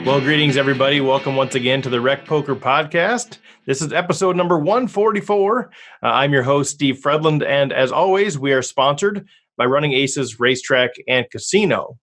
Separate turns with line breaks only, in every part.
Well, greetings, everybody. Welcome once again to the RecPoker podcast. This is episode number 144. I'm your host, Steve Fredlund, and as always, we are sponsored by Running Aces Racetrack and Casino.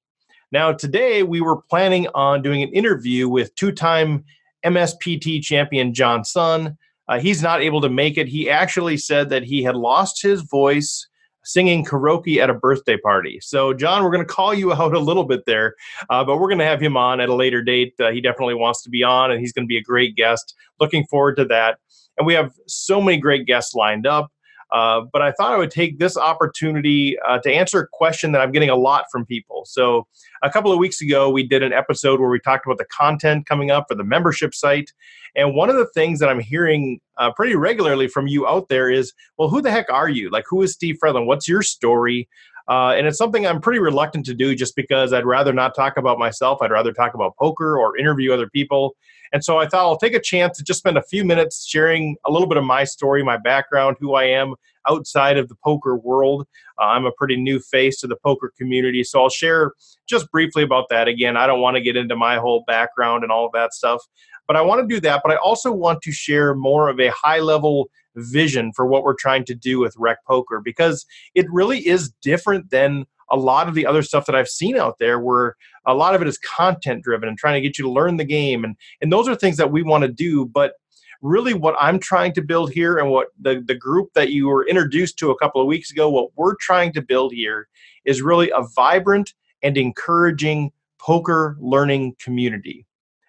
Now, today we were planning on doing an interview with two-time MSPT champion John Sun. He's not able to make it. He actually said that he had lost his voice singing karaoke at a birthday party. So, John, we're going to call you out a little bit there, but we're going to have him on at a later date. He definitely wants to be on, and he's going to be a great guest. Looking forward to that. And we have so many great guests lined up. But I thought I would take this opportunity to answer a question that I'm getting a lot from people. So a couple of weeks ago, we did an episode where we talked about the content coming up for the membership site. And one of the things that I'm hearing pretty regularly from you out there is, well, who the heck are you? Like, who is Steve Fredlund? What's your story? And it's something I'm pretty reluctant to do just because I'd rather not talk about myself. I'd rather talk about poker or interview other people. And so I thought I'll take a chance to just spend a few minutes sharing a little bit of my story, my background, who I am outside of the poker world. I'm a pretty new face to the poker community. So I'll share just briefly about that. Again, I don't want to get into my whole background and all of that stuff, but I want to do that. But I also want to share more of a high-level vision for what we're trying to do with RecPoker, because it really is different than a lot of the other stuff that I've seen out there, where a lot of it is content driven and trying to get you to learn the game. And those are things that we want to do. But really what I'm trying to build here, and what the group that you were introduced to a couple of weeks ago, what we're trying to build here is really a vibrant and encouraging poker learning community.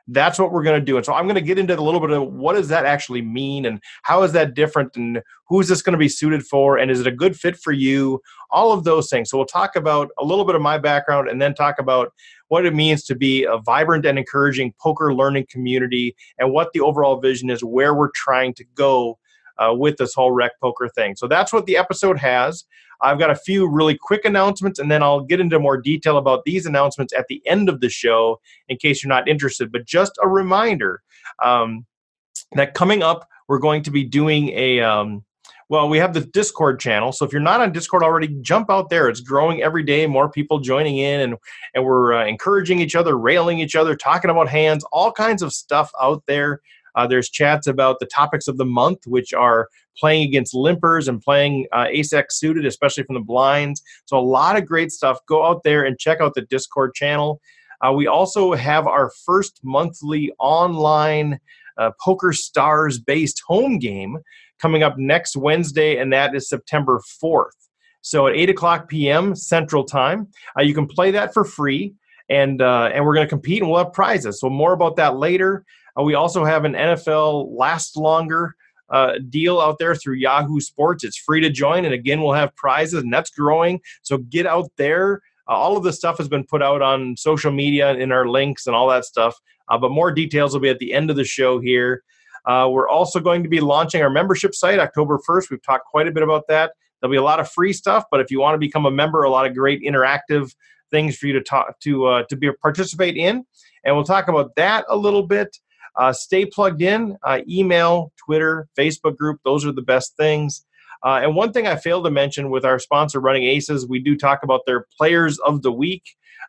That's what we're going to do. And so I'm going to get into a little bit of what does that actually mean, and how is that different, and who is this going to be suited for, and is it a good fit for you? All of those things. So we'll talk about a little bit of my background, and then talk about what it means to be a vibrant and encouraging poker learning community, and what the overall vision is, where we're trying to go with this whole RecPoker thing. So that's what the episode has. I've got a few really quick announcements, and then I'll get into more detail about these announcements at the end of the show in case you're not interested. But just a reminder that coming up, we're going to be doing we have the Discord channel. So if you're not on Discord already, jump out there. It's growing every day, more people joining in, and we're encouraging each other, railing each other, talking about hands, all kinds of stuff out there. There's chats about the topics of the month, which are playing against limpers and playing ace-x suited, especially from the blinds. So a lot of great stuff. Go out there and check out the Discord channel. We also have our first monthly online Poker Stars-based home game coming up next Wednesday, and that is September 4th. So at 8 o'clock p.m. Central Time, you can play that for free, and we're going to compete, and we'll have prizes. So more about that later. We also have an NFL Last Longer deal out there through Yahoo Sports. It's free to join, and again, we'll have prizes, and that's growing. So get out there. All of this stuff has been put out on social media in our links and all that stuff, but more details will be at the end of the show here. We're also going to be launching our membership site October 1st. We've talked quite a bit about that. There'll be a lot of free stuff, but if you want to become a member, a lot of great interactive things for you to participate in, and we'll talk about that a little bit. Stay plugged in, email, Twitter, Facebook group. Those are the best things. And one thing I failed to mention with our sponsor, Running Aces, we do talk about their Players of the Week.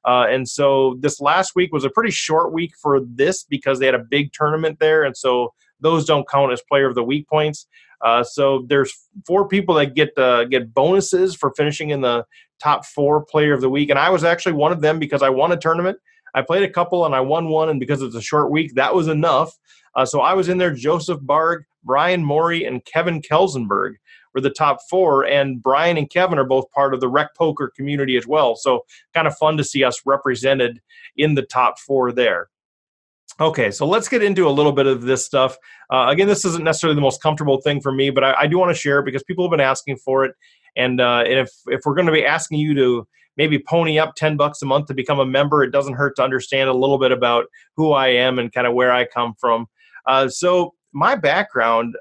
And so this last week was a pretty short week for this because they had a big tournament there. And so those don't count as Player of the Week points. So there's 4 people that get bonuses for finishing in the top 4 Player of the Week. And I was actually one of them because I won a tournament. I played a couple and I won one, and because it's a short week, that was enough. So I was in there. Joseph Barg, Brian Morey, and Kevin Kelsenberg were the top 4, and Brian and Kevin are both part of the RecPoker community as well. So kind of fun to see us represented in the top 4 there. Okay, so let's get into a little bit of this stuff. Again, this isn't necessarily the most comfortable thing for me, but I do want to share it because people have been asking for it. And if we're going to be asking you to maybe pony up $10 a month to become a member, it doesn't hurt to understand a little bit about who I am and kind of where I come from. So my background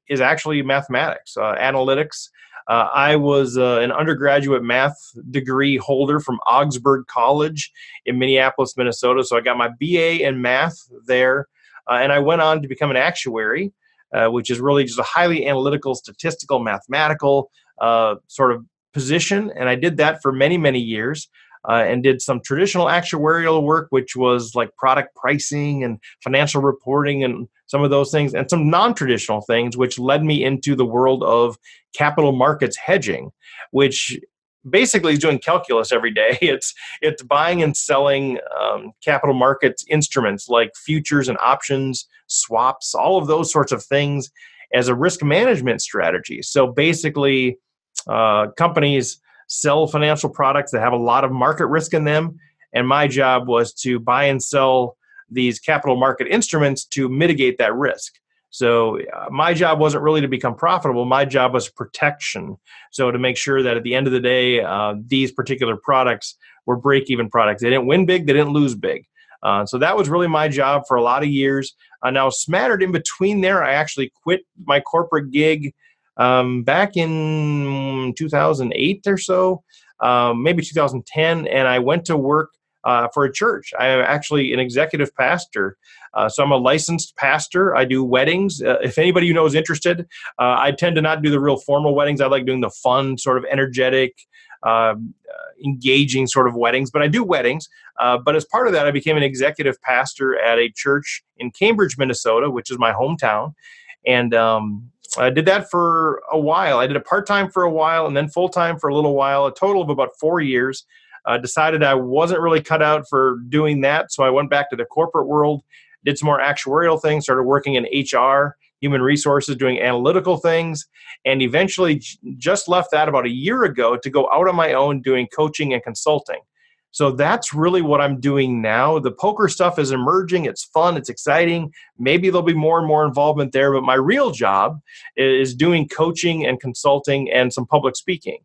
is actually mathematics, analytics. I was an undergraduate math degree holder from Augsburg College in Minneapolis, Minnesota. So I got my BA in math there, and I went on to become an actuary, which is really just a highly analytical, statistical, mathematical sort of position. And I did that for many, many years. and did some traditional actuarial work, which was like product pricing and financial reporting and some of those things, and some non-traditional things, which led me into the world of capital markets hedging, which basically is doing calculus every day. It's buying and selling capital markets instruments like futures and options, swaps, all of those sorts of things as a risk management strategy. So basically, companies sell financial products that have a lot of market risk in them, and my job was to buy and sell these capital market instruments to mitigate that risk. So my job wasn't really to become profitable. My job was protection. So to make sure that at the end of the day, these particular products were break-even products. They didn't win big. They didn't lose big. So that was really my job for a lot of years. Now, smattered in between there, I actually quit my corporate gig back in 2008 or so, maybe 2010, and I went to work for a church. I am actually an executive pastor. So I'm a licensed pastor. I do weddings. If anybody you know is interested, I tend to not do the real formal weddings. I like doing the fun, sort of energetic, engaging sort of weddings, but I do weddings. But as part of that, I became an executive pastor at a church in Cambridge, Minnesota, which is my hometown. And I did that for a while. I did it part-time for a while and then full-time for a little while, a total of about 4 years. Decided I wasn't really cut out for doing that. So I went back to the corporate world, did some more actuarial things, started working in HR, human resources, doing analytical things, and eventually just left that about a year ago to go out on my own doing coaching and consulting. So that's really what I'm doing now. The poker stuff is emerging. It's fun. It's exciting. Maybe there'll be more and more involvement there. But my real job is doing coaching and consulting and some public speaking.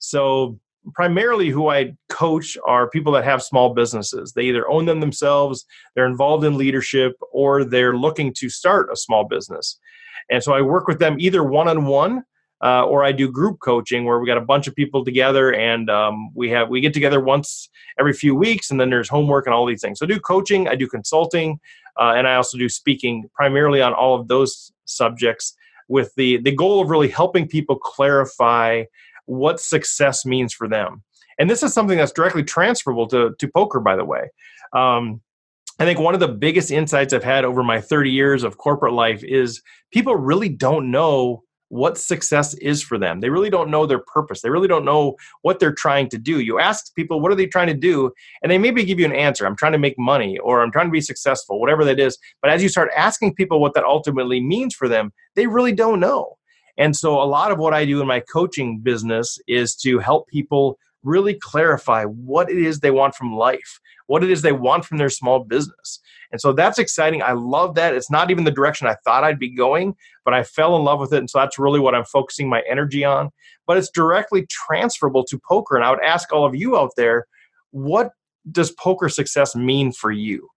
So primarily who I coach are people that have small businesses. They either own them themselves, they're involved in leadership, or they're looking to start a small business. And so I work with them either one-on-one, or I do group coaching where we got a bunch of people together and we get together once every few weeks, and then there's homework and all these things. So I do coaching, I do consulting, and I also do speaking primarily on all of those subjects with the goal of really helping people clarify what success means for them. And this is something that's directly transferable to poker, by the way. I think one of the biggest insights I've had over my 30 years of corporate life is people really don't know what success is for them. They really don't know their purpose. They really don't know what they're trying to do. You ask people, what are they trying to do? And they maybe give you an answer. I'm trying to make money, or I'm trying to be successful, whatever that is. But as you start asking people what that ultimately means for them, they really don't know. And so a lot of what I do in my coaching business is to help people really clarify what it is they want from life, what it is they want from their small business. And so that's exciting. I love that. It's not even the direction I thought I'd be going, but I fell in love with it. And so that's really what I'm focusing my energy on. But it's directly transferable to poker. And I would ask all of you out there, what does poker success mean for you?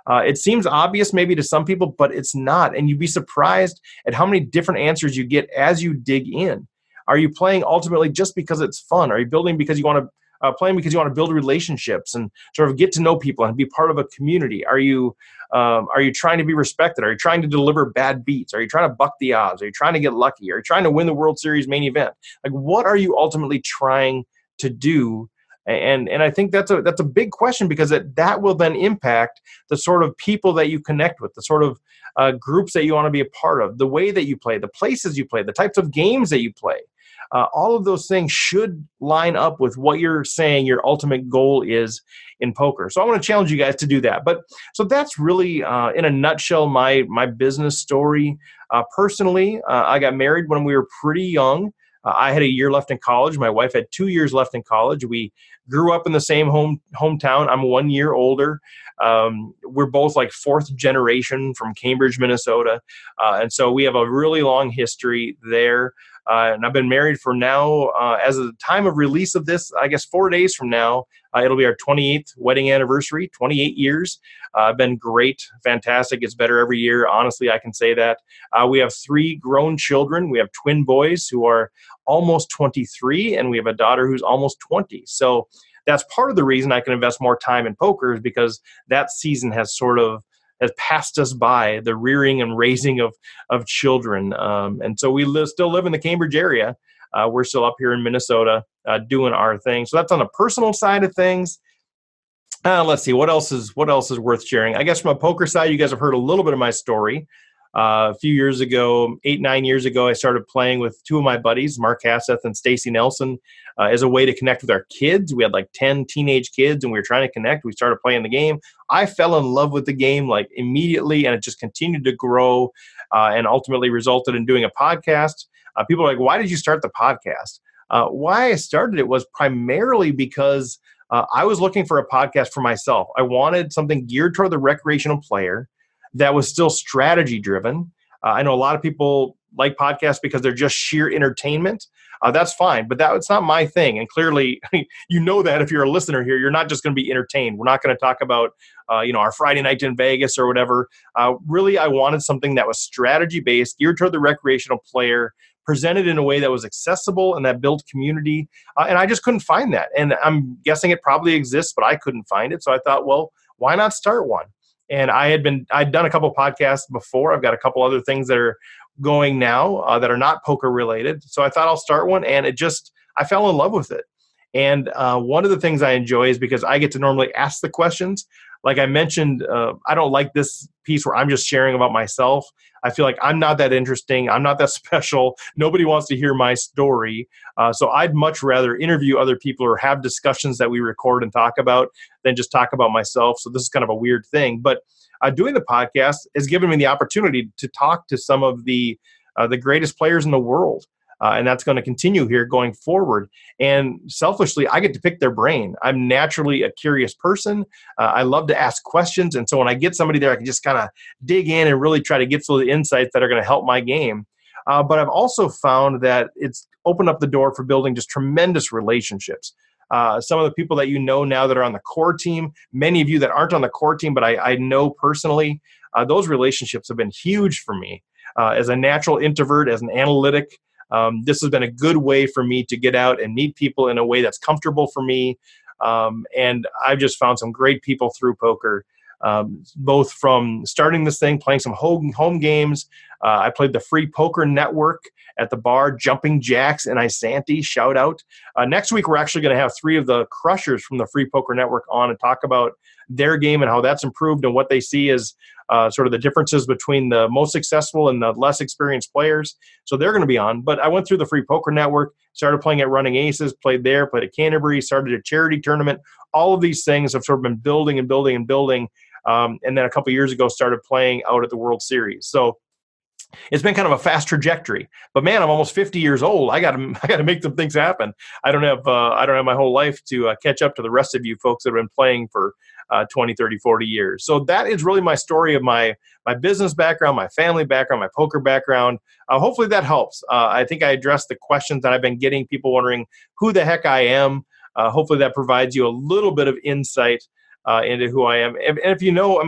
It seems obvious maybe to some people, but it's not. And you'd be surprised at how many different answers you get as you dig in. Are you playing ultimately just because it's fun? Are you building because you want to playing because you want to build relationships and sort of get to know people and be part of a community? Are you trying to be respected? Are you trying to deliver bad beats? Are you trying to buck the odds? Are you trying to get lucky? Are you trying to win the World Series main event? Like, what are you ultimately trying to do? And I think that's a big question, because that will then impact the sort of people that you connect with, the sort of groups that you want to be a part of, the way that you play, the places you play, the types of games that you play. All of those things should line up with what you're saying your ultimate goal is in poker. So I want to challenge you guys to do that. But so that's really, in a nutshell, my business story. Personally, I got married when we were pretty young. I had a year left in college. My wife had 2 years left in college. We grew up in the same hometown. I'm 1 year older. We're both like fourth generation from Cambridge, Minnesota. And so we have a really long history there. And I've been married for now, as of the time of release of this, I guess 4 days from now, it'll be our 28th wedding anniversary, 28 years. Been great, fantastic. It's better every year. Honestly, I can say that. We have 3 grown children. We have twin boys who are almost 23, and we have a daughter who's almost 20. So that's part of the reason I can invest more time in poker, is because that season has passed us by, the rearing and raising of children. And so we still live in the Cambridge area. We're still up here in Minnesota doing our thing. So that's on the personal side of things. Let's see, what else is worth sharing? I guess from a poker side, you guys have heard a little bit of my story. A few years ago, 8-9 years ago, I started playing with two of my buddies, Mark Hasseth and Stacy Nelson, as a way to connect with our kids. We had like 10 teenage kids, and we were trying to connect. We started playing the game. I fell in love with the game like immediately, and it just continued to grow and ultimately resulted in doing a podcast. People are like, why did you start the podcast? Why I started it was primarily because I was looking for a podcast for myself. I wanted something geared toward the recreational player that was still strategy driven. I know a lot of people like podcasts because they're just sheer entertainment. That's fine, but that's not my thing. And clearly, you know that if you're a listener here, you're not just going to be entertained. We're not going to talk about, our Friday night in Vegas or whatever. Really, I wanted something that was strategy based, geared toward the recreational player, presented in a way that was accessible and that built community. And I just couldn't find that. And I'm guessing it probably exists, but I couldn't find it. So I thought, well, why not start one? And I'd done a couple of podcasts before. I've got a couple other things that are going now that are not poker related. So I thought I'll start one, and I fell in love with it. And one of the things I enjoy is because I get to normally ask the questions. Like I mentioned, I don't like this piece where I'm just sharing about myself. I feel like I'm not that interesting. I'm not that special. Nobody wants to hear my story. So I'd much rather interview other people or have discussions that we record and talk about than just talk about myself. So this is kind of a weird thing. But doing the podcast has given me the opportunity to talk to some of the greatest players in the world. And that's going to continue here going forward. And selfishly, I get to pick their brain. I'm naturally a curious person. I love to ask questions. And so when I get somebody there, I can just kind of dig in and really try to get to the insights that are going to help my game. But I've also found that it's opened up the door for building just tremendous relationships. Some of the people that you know now that are on the core team, many of you that aren't on the core team, but I know personally, those relationships have been huge for me. As a natural introvert, as an analytic, this has been a good way for me to get out and meet people in a way that's comfortable for me. And I've just found some great people through poker, both from starting this thing, playing some home games. I played the Free Poker Network at the bar, Jumping Jacks in Isanti, shout out. Next week, we're actually going to have 3 of the crushers from the Free Poker Network on and talk about their game and how that's improved and what they see as sort of the differences between the most successful and the less experienced players. So they're going to be on. But I went through the Free Poker Network, started playing at Running Aces, played there, played at Canterbury, started a charity tournament. All of these things have sort of been building and building and building. And then a couple of years ago, started playing out at the World Series. So it's been kind of a fast trajectory, but man, I'm almost 50 years old. I got to make some things happen. I don't have my whole life to catch up to the rest of you folks that have been playing for 20, 30, 40 years. So that is really my story of my business background, my family background, my poker background. Hopefully that helps. I think I addressed the questions that I've been getting, people wondering who the heck I am. Hopefully that provides you a little bit of insight into who I am. And if you know,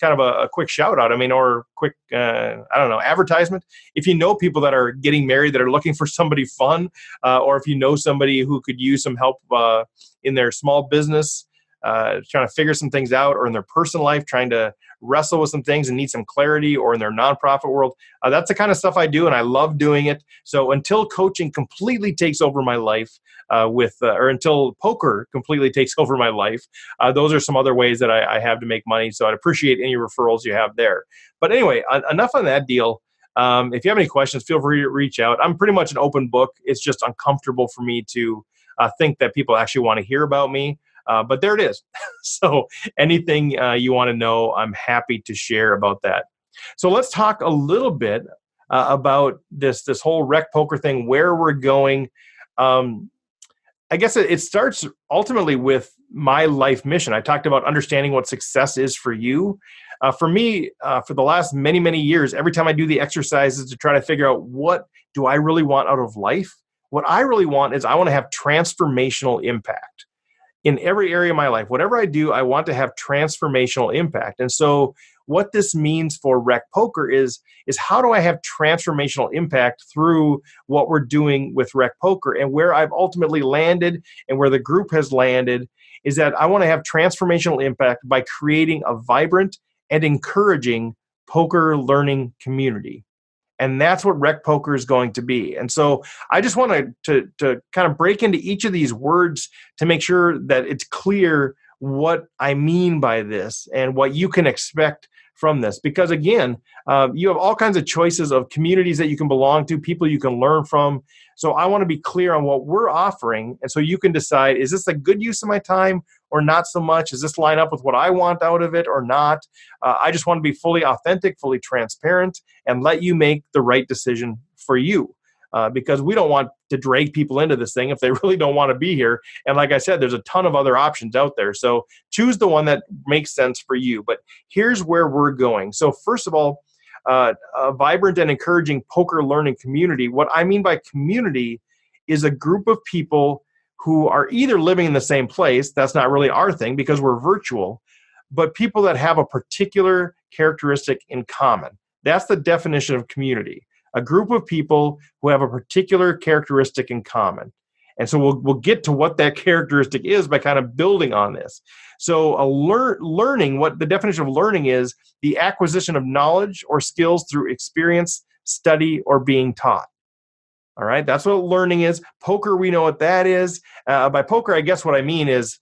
kind of a quick shout out, or quick, advertisement. If you know people that are getting married, that are looking for somebody fun, or if you know somebody who could use some help in their small business, trying to figure some things out, or in their personal life, trying to wrestle with some things and need some clarity, or in their nonprofit world, that's the kind of stuff I do, and I love doing it. So until coaching completely takes over my life, or until poker completely takes over my life, those are some other ways that I have to make money. So I'd appreciate any referrals you have there. But anyway, enough on that deal. If you have any questions, feel free to reach out. I'm pretty much an open book. It's just uncomfortable for me to think that people actually want to hear about me. But there it is. So anything you want to know, I'm happy to share about that. So let's talk a little bit about this whole RecPoker thing, where we're going. I guess it starts ultimately with my life mission. I talked about understanding what success is for you. For me, for the last many, many years, every time I do the exercises to try to figure out what do I really want out of life, what I really want is I want to have transformational impact. In every area of my life, whatever I do, I want to have transformational impact. And so what this means for RecPoker is how do I have transformational impact through what we're doing with RecPoker? And where I've ultimately landed and where the group has landed is that I want to have transformational impact by creating a vibrant and encouraging poker learning community. And that's what RecPoker is going to be. And so I just want to kind of break into each of these words to make sure that it's clear what I mean by this and what you can expect from this. Because again, you have all kinds of choices of communities that you can belong to, people you can learn from. So I want to be clear on what we're offering. And so you can decide, is this a good use of my time or not so much? Does this line up with what I want out of it or not? I just want to be fully authentic, fully transparent, and let you make the right decision for you. Because we don't want to drag people into this thing if they really don't want to be here. And like I said, there's a ton of other options out there. So choose the one that makes sense for you. But here's where we're going. So first of all, a vibrant and encouraging poker learning community. What I mean by community is a group of people who are either living in the same place. That's not really our thing because we're virtual, but people that have a particular characteristic in common. That's the definition of community. A group of people who have a particular characteristic in common. And so we'll get to what that characteristic is by kind of building on this. So learning, what the definition of learning is, the acquisition of knowledge or skills through experience, study, or being taught. All right, that's what learning is. Poker, we know what that is. By poker, I guess what I mean is,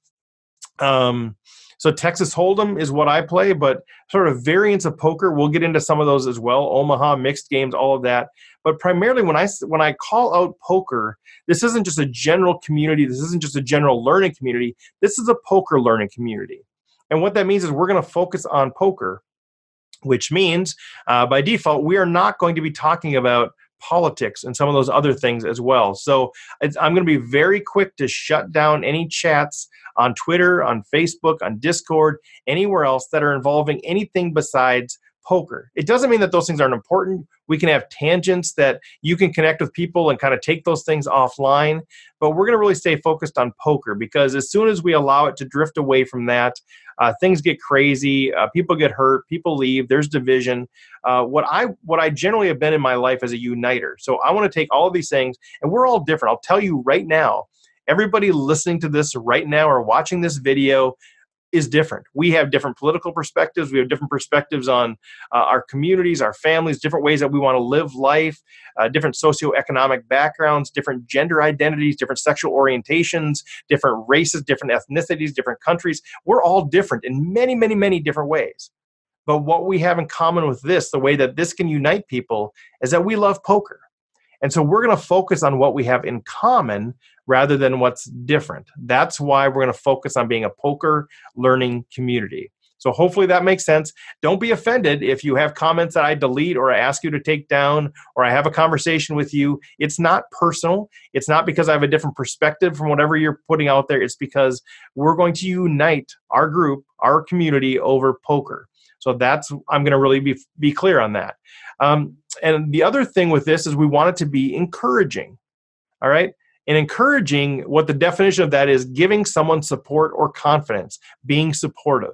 so Texas Hold'em is what I play, but sort of variants of poker, we'll get into some of those as well. Omaha, mixed games, all of that. But primarily when I call out poker, this isn't just a general community. This isn't just a general learning community. This is a poker learning community. And what that means is we're going to focus on poker, which means by default, we are not going to be talking about politics and some of those other things as well. So I'm going to be very quick to shut down any chats on Twitter, on Facebook, on Discord, anywhere else that are involving anything besides poker. It doesn't mean that those things aren't important. We can have tangents that you can connect with people and kind of take those things offline, but we're going to really stay focused on poker because as soon as we allow it to drift away from that, things get crazy, people get hurt, people leave, there's division. What I generally have been in my life as a uniter. So I want to take all of these things, and we're all different. I'll tell you right now, everybody listening to this right now or watching this video is different. We have different political perspectives. We have different perspectives on our communities, our families, different ways that we want to live life, different socioeconomic backgrounds, different gender identities, different sexual orientations, different races, different ethnicities, different countries. We're all different in many, many, many different ways. But what we have in common with this, the way that this can unite people, is that we love poker. And so we're going to focus on what we have in common rather than what's different. That's why we're going to focus on being a poker learning community. So hopefully that makes sense. Don't be offended if you have comments that I delete or I ask you to take down or I have a conversation with you. It's not personal. It's not because I have a different perspective from whatever you're putting out there. It's because we're going to unite our group, our community over poker. So I'm going to really be clear on that. And the other thing with this is we want it to be encouraging. All right. And encouraging, what the definition of that is, giving someone support or confidence, being supportive.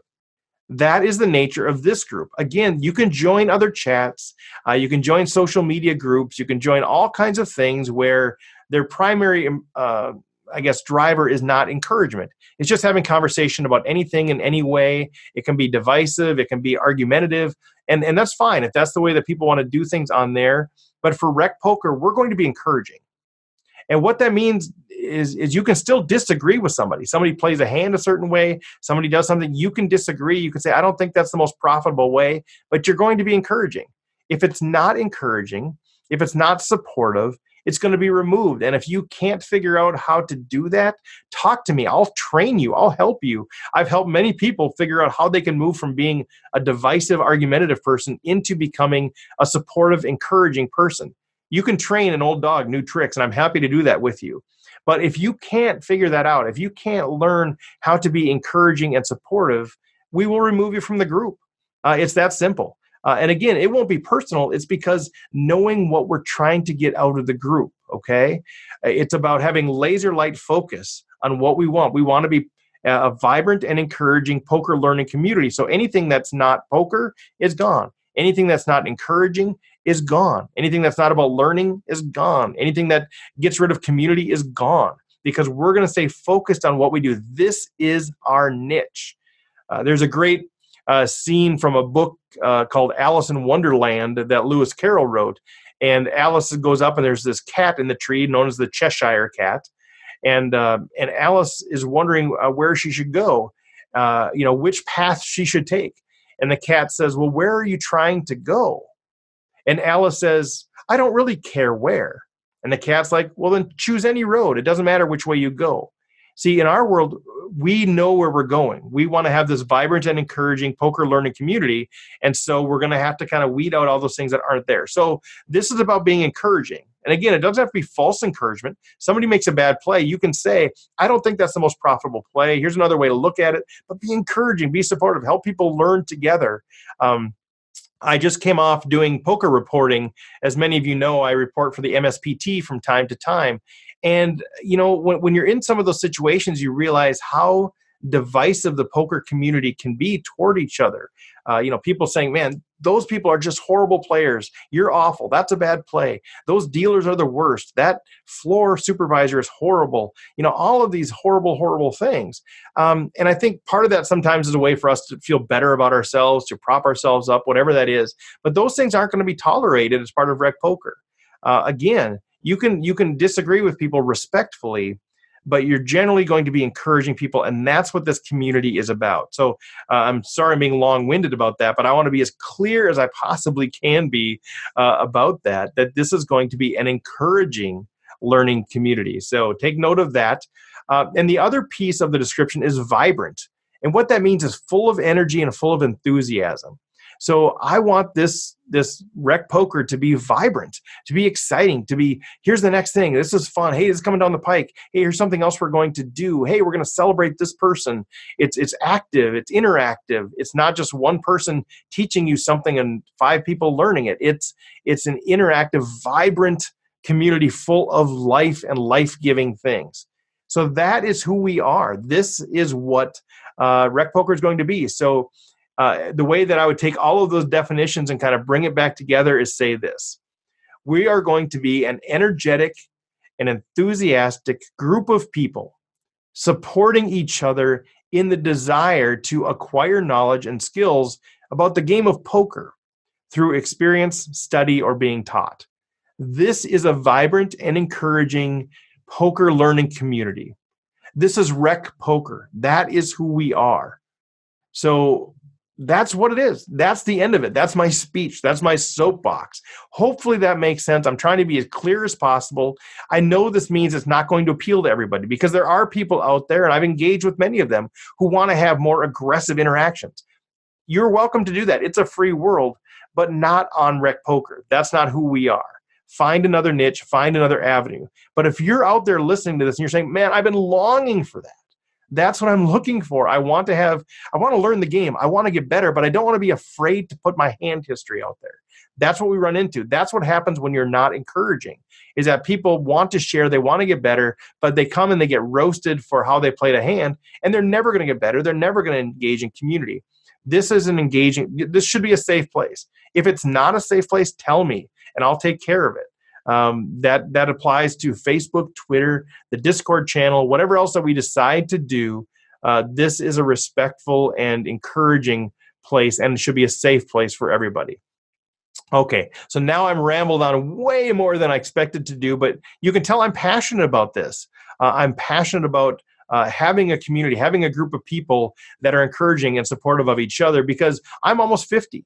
That is the nature of this group. Again, you can join other chats. You can join social media groups. You can join all kinds of things where their primary, driver is not encouragement. It's just having conversation about anything in any way. It can be divisive. It can be argumentative. And that's fine if that's the way that people want to do things on there. But for RecPoker, we're going to be encouraging. And what that means is you can still disagree with somebody. Somebody plays a hand a certain way. Somebody does something. You can disagree. You can say, I don't think that's the most profitable way, but you're going to be encouraging. If it's not encouraging, if it's not supportive, it's going to be removed. And if you can't figure out how to do that, talk to me. I'll train you. I'll help you. I've helped many people figure out how they can move from being a divisive, argumentative person into becoming a supportive, encouraging person. You can train an old dog new tricks, and I'm happy to do that with you. But if you can't figure that out, if you can't learn how to be encouraging and supportive, we will remove you from the group. It's that simple. And again, it won't be personal. It's because knowing what we're trying to get out of the group, okay? It's about having laser light focus on what we want. We want to be a vibrant and encouraging poker learning community. So anything that's not poker is gone. Anything that's not encouraging is gone. Anything that's not about learning is gone. Anything that gets rid of community is gone, because we're going to stay focused on what we do. This is our niche. There's a great scene from a book called Alice in Wonderland that Lewis Carroll wrote. And Alice goes up, and there's this cat in the tree known as the Cheshire Cat. And Alice is wondering where she should go, which path she should take. And the cat says, well, where are you trying to go? And Alice says, I don't really care where. And the cat's like, well, then choose any road. It doesn't matter which way you go. See, in our world, we know where we're going. We want to have this vibrant and encouraging poker learning community. And so we're going to have to kind of weed out all those things that aren't there. So this is about being encouraging. And again, it doesn't have to be false encouragement. Somebody makes a bad play. You can say, I don't think that's the most profitable play. Here's another way to look at it. But be encouraging, be supportive, help people learn together. I just came off doing poker reporting. As many of you know, I report for the MSPT from time to time. And, when you're in some of those situations, you realize how divisive the poker community can be toward each other. People saying, man, those people are just horrible players. You're awful. That's a bad play. Those dealers are the worst. That floor supervisor is horrible. All of these horrible, horrible things. And I think part of that sometimes is a way for us to feel better about ourselves, to prop ourselves up, whatever that is. But those things aren't going to be tolerated as part of RecPoker. Again, you can disagree with people respectfully, but you're generally going to be encouraging people, and that's what this community is about. So I'm sorry I'm being long-winded about that, but I want to be as clear as I possibly can be about that this is going to be an encouraging learning community. So take note of that. And the other piece of the description is vibrant. And what that means is full of energy and full of enthusiasm. So I want this RecPoker to be vibrant, to be exciting, to be, here's the next thing. This is fun. Hey, this is coming down the pike. Hey, here's something else we're going to do. Hey, we're going to celebrate this person. It's active. It's interactive. It's not just one person teaching you something and 5 people learning it. It's an interactive, vibrant community full of life and life-giving things. So that is who we are. This is what RecPoker is going to be. So the way that I would take all of those definitions and kind of bring it back together is say this. We are going to be an energetic and enthusiastic group of people supporting each other in the desire to acquire knowledge and skills about the game of poker through experience, study, or being taught. This is a vibrant and encouraging poker learning community. This is RecPoker. That is who we are. So that's what it is. That's the end of it. That's my speech. That's my soapbox. Hopefully that makes sense. I'm trying to be as clear as possible. I know this means it's not going to appeal to everybody because there are people out there, and I've engaged with many of them, who want to have more aggressive interactions. You're welcome to do that. It's a free world, but not on RecPoker. That's not who we are. Find another niche, find another avenue. But if you're out there listening to this and you're saying, man, I've been longing for that. That's what I'm looking for. I want to learn the game. I want to get better, but I don't want to be afraid to put my hand history out there. That's what we run into. That's what happens when you're not encouraging, is that people want to share, they want to get better, but they come and they get roasted for how they played a hand, and they're never going to get better. They're never going to engage in community. This should be a safe place. If it's not a safe place, tell me, and I'll take care of it. That applies to Facebook, Twitter, the Discord channel, whatever else that we decide to do. This is a respectful and encouraging place, and it should be a safe place for everybody. Okay, so now I'm rambled on way more than I expected to do, but you can tell I'm passionate about this. I'm passionate about having a community, having a group of people that are encouraging and supportive of each other, because I'm almost 50.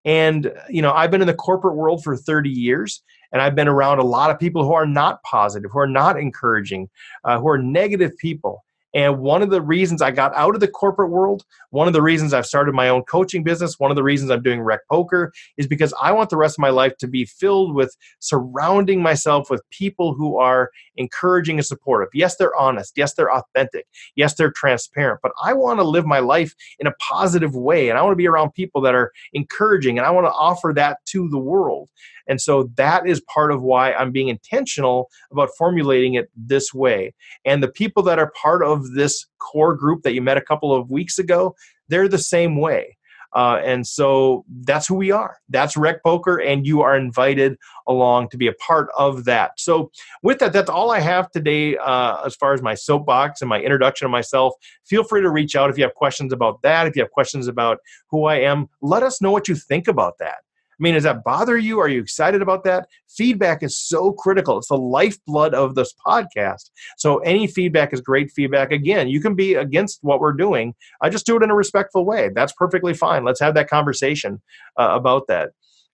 And, I've been in the corporate world for 30 years, and I've been around a lot of people who are not positive, who are not encouraging, who are negative people. And one of the reasons I got out of the corporate world, one of the reasons I've started my own coaching business, one of the reasons I'm doing RecPoker is because I want the rest of my life to be filled with surrounding myself with people who are encouraging and supportive. Yes, they're honest. Yes, they're authentic. Yes, they're transparent. But I want to live my life in a positive way. And I want to be around people that are encouraging. And I want to offer that to the world. And so that is part of why I'm being intentional about formulating it this way. And the people that are part of this core group that you met a couple of weeks ago, they're the same way. And so that's who we are. That's RecPoker, and you are invited along to be a part of that. So with that, that's all I have today as far as my soapbox and my introduction of myself. Feel free to reach out if you have questions about that. If you have questions about who I am, let us know what you think about that. I mean, does that bother you? Are you excited about that? Feedback is so critical. It's the lifeblood of this podcast. So any feedback is great feedback. Again, you can be against what we're doing. I just do it in a respectful way. That's perfectly fine. Let's have that conversation about that.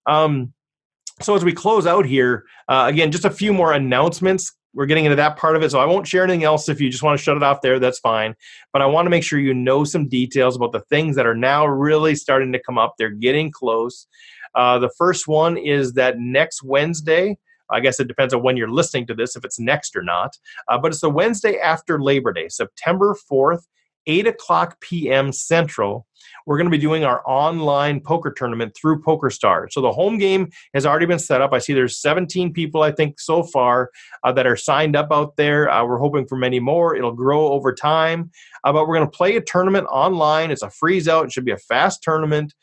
So as we close out here, again, just a few more announcements. We're getting into that part of it, so I won't share anything else. If you just want to shut it off there, that's fine. But I want to make sure you know some details about the things that are now really starting to come up. They're getting close. The first one is that next Wednesday, I guess it depends on when you're listening to this, if it's next or not, but it's the Wednesday after Labor Day, September 4th, 8 o'clock p.m. Central. We're going to be doing our online poker tournament through PokerStars. So the home game has already been set up. I see there's 17 people, I think, so far that are signed up out there. We're hoping for many more. It'll grow over time. But we're going to play a tournament online. It's a freeze out. It should be a fast tournament.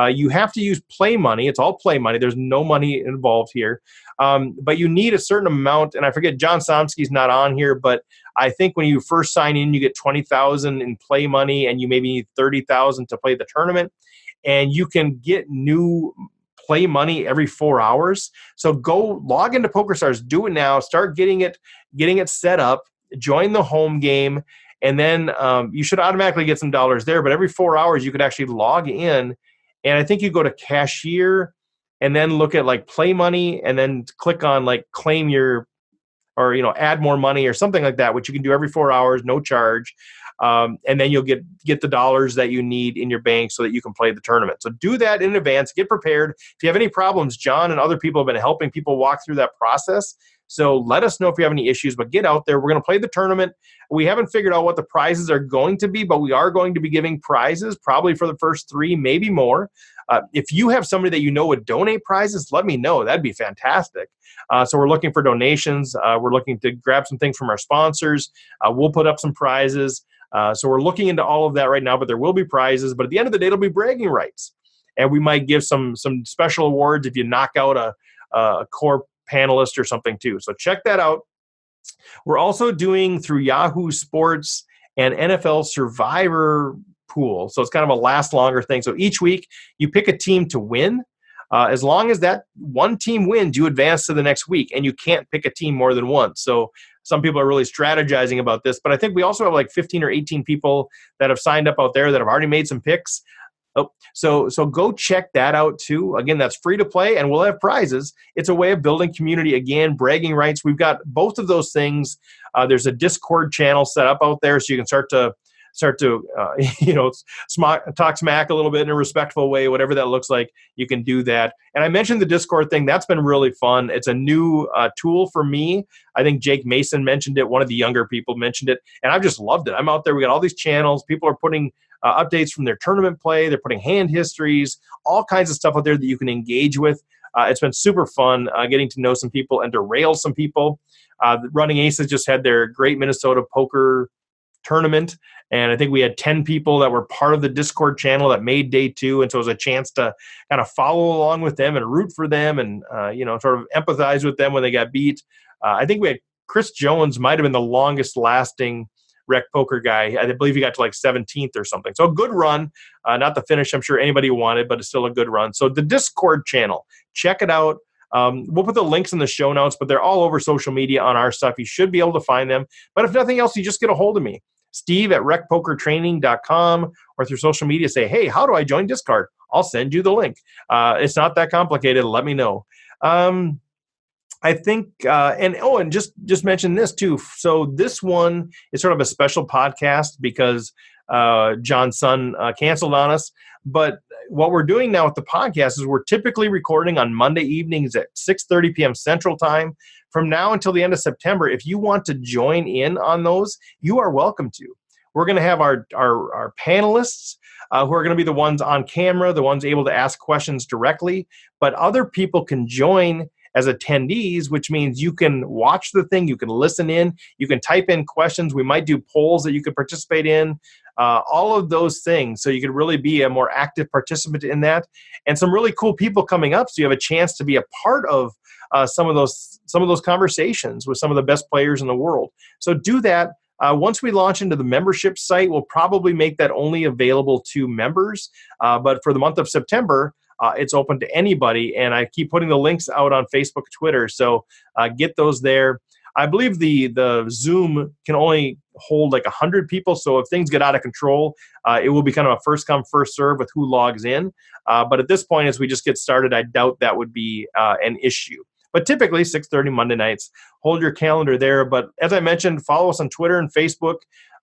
You have to use play money. It's all play money. There's no money involved here. But you need a certain amount. And I forget, John Somsky's not on here, but I think when you first sign in, you get $20,000 in play money, and you maybe need $30,000 to play the tournament. And you can get new play money every 4 hours. So go log into PokerStars, do it now, start getting it set up, join the home game, and then you should automatically get some dollars there. But every 4 hours, you could actually log in. And I think you go to cashier and then look at like play money and then click on like claim your, or, add more money or something like that, which you can do every 4 hours, no charge. And then you'll get the dollars that you need in your bank so that you can play the tournament. So do that in advance, get prepared. If you have any problems, John and other people have been helping people walk through that process. So let us know if you have any issues, but get out there. We're going to play the tournament. We haven't figured out what the prizes are going to be, but we are going to be giving prizes probably for the first 3, maybe more. If you have somebody that you know would donate prizes, let me know. That'd be fantastic. So we're looking for donations. We're looking to grab some things from our sponsors. We'll put up some prizes. So we're looking into all of that right now, but there will be prizes. But at the end of the day, it'll be bragging rights. And we might give some special awards if you knock out a core panelist or something too. So check that out. We're also doing through Yahoo Sports and NFL Survivor pool. So it's kind of a last longer thing. So each week you pick a team to win. As long as that one team wins, you advance to the next week, and you can't pick a team more than once. So some people are really strategizing about this, but I think we also have like 15 or 18 people that have signed up out there that have already made some picks. So go check that out too. Again, that's free to play, and we'll have prizes. It's a way of building community. Again, bragging rights. We've got both of those things. There's a Discord channel set up out there, so you can start to talk smack a little bit in a respectful way, whatever that looks like. You can do that. And I mentioned the Discord thing. That's been really fun. It's a new tool for me. I think Jake Mason mentioned it. One of the younger people mentioned it, and I've just loved it. I'm out there. We got all these channels. People are putting updates from their tournament play. They're putting hand histories, all kinds of stuff out there that you can engage with. It's been super fun getting to know some people and to rail some people. Running Aces just had their Great Minnesota Poker Tournament, and I think we had 10 people that were part of the Discord channel that made day 2, and so it was a chance to kind of follow along with them and root for them and sort of empathize with them when they got beat. I think we had Chris Jones might have been the longest lasting RecPoker guy. I believe he got to like 17th or something. So a good run, not the finish I'm sure anybody wanted, but it's still a good run. So the Discord channel, check it out. We'll put the links in the show notes, but they're all over social media on our stuff. You should be able to find them. But if nothing else, you just get a hold of me, Steve at RecPokerTraining.com, or through social media. Say, hey, how do I join Discord? I'll send you the link. It's not that complicated. Let me know. I think, and just mention this too. So this one is sort of a special podcast because John's son canceled on us. But what we're doing now with the podcast is we're typically recording on Monday evenings at 6:30 p.m. Central Time. From now until the end of September, if you want to join in on those, you are welcome to. We're going to have our panelists who are going to be the ones on camera, the ones able to ask questions directly. But other people can join as attendees, which means you can watch the thing, you can listen in, you can type in questions. We might do polls that you could participate in, all of those things. So you could really be a more active participant in that, and some really cool people coming up. So you have a chance to be a part of some of those conversations with some of the best players in the world. So do that. Once we launch into the membership site, we'll probably make that only available to members. But for the month of September, It's open to anybody, and I keep putting the links out on Facebook, Twitter. So get those there. I believe the Zoom can only hold like 100 people. So if things get out of control, it will be kind of a first come, first serve with who logs in. But at this point, as we just get started, I doubt that would be an issue. But typically 6:30 Monday nights, hold your calendar there. But as I mentioned, follow us on Twitter and Facebook.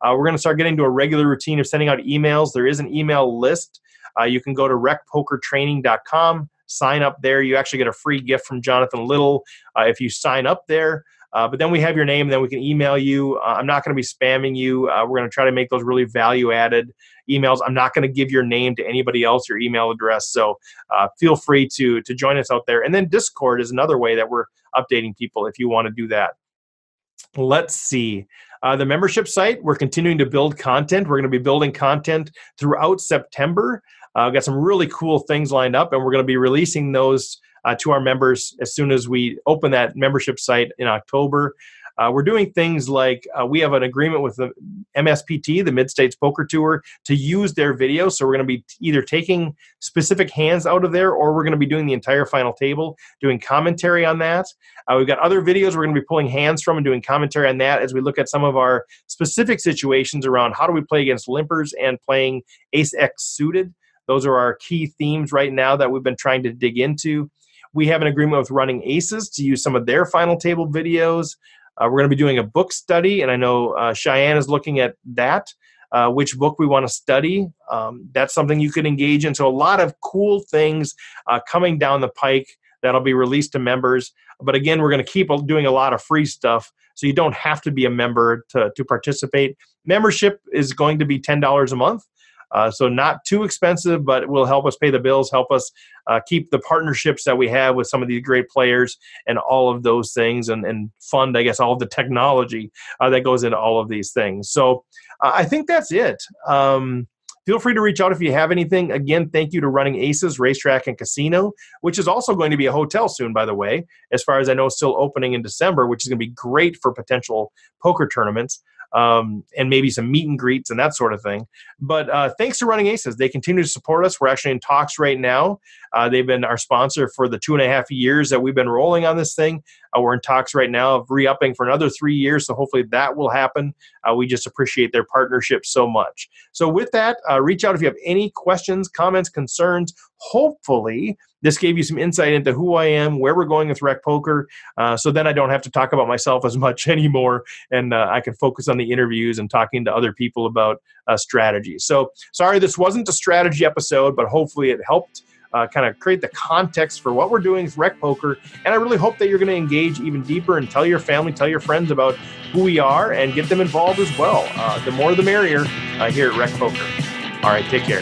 We're going to start getting to a regular routine of sending out emails. There is an email list. You can go to recpokertraining.com, sign up there. You actually get a free gift from Jonathan Little if you sign up there. But then we have your name, and then we can email you. I'm not going to be spamming you. We're going to try to make those really value-added emails. I'm not going to give your name to anybody else, your email address. So feel free to join us out there. And then Discord is another way that we're updating people if you want to do that. Let's see. The membership site, we're continuing to build content. We're going to be building content throughout September. We've got some really cool things lined up, and we're going to be releasing those to our members as soon as we open that membership site in October. We're doing things like we have an agreement with the MSPT, the Mid-States Poker Tour, to use their video. So we're going to be either taking specific hands out of there, or we're going to be doing the entire final table, doing commentary on that. We've got other videos we're going to be pulling hands from and doing commentary on that as we look at some of our specific situations around how do we play against limpers and playing ace-X suited. Those are our key themes right now that we've been trying to dig into. We have an agreement with Running Aces to use some of their final table videos. We're going to be doing a book study, and I know Cheyenne is looking at that, which book we want to study. That's something you could engage in. So a lot of cool things coming down the pike that'll be released to members. But again, we're going to keep doing a lot of free stuff, so you don't have to be a member to participate. Membership is going to be $10 a month. So not too expensive, but it will help us pay the bills, help us keep the partnerships that we have with some of these great players and all of those things, and fund, I guess, all of the technology that goes into all of these things. So I think that's it. Feel free to reach out if you have anything. Again, thank you to Running Aces, Racetrack and Casino, which is also going to be a hotel soon, by the way, as far as I know, still opening in December, which is going to be great for potential poker tournaments. And maybe some meet and greets and that sort of thing. But thanks to Running Aces. They continue to support us. We're actually in talks right now. They've been our sponsor for the 2.5 years that we've been rolling on this thing. We're in talks right now of re-upping for another 3 years, so hopefully that will happen. We just appreciate their partnership so much. So with that, reach out if you have any questions, comments, concerns. Hopefully this gave you some insight into who I am, where we're going with RecPoker, so then I don't have to talk about myself as much anymore, and I can focus on the interviews and talking to other people about strategy. So sorry this wasn't a strategy episode, but hopefully it helped kind of create the context for what we're doing with RecPoker, and I really hope that you're going to engage even deeper and tell your family, tell your friends about who we are, and get them involved as well. The more the merrier here at RecPoker. All right, take care.